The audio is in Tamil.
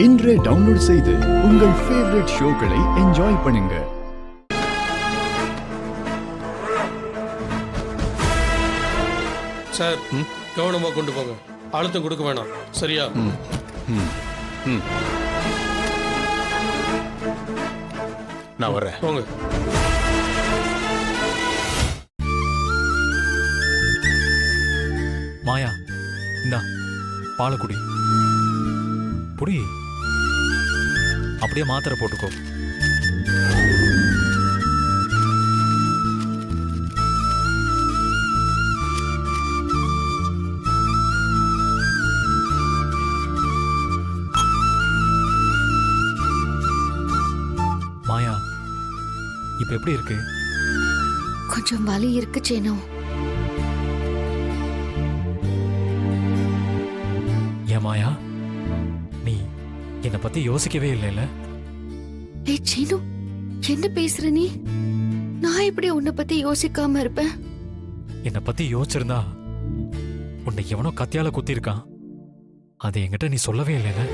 இன்றே டவுன்லோட் செய்து உங்கள் ஃபேவரட் ஷோக்களை என்ஜாய் பண்ணுங்க. சார் கவனமாக கொண்டு போங்க, அழுத்தம் கொடுக்க வேணாம், சரியா? நான் வர்றேன். போங்க. மாயா, இந்தா பாலக்குடி புடி, அப்படியே மாத்திரை போட்டுக்கோ. மாயா, இப்ப எப்படி இருக்கு? கொஞ்சம் வலி இருக்கு சேனோ. ஏன் மாயா, நீ என்னை பத்தி யோசிக்கவே இல்லைல்ல? ஏய் சீனு, என்ன பேசுற நீ? நான் எப்படி உன்னை பத்தி யோசிக்காம இருப்பேன்? என்னை பத்தி யோசிச்சிருந்தா உன்னை எவனோ கத்தியால குத்திருக்கான், அது என்கிட்ட நீ சொல்லவே இல்லைல்ல?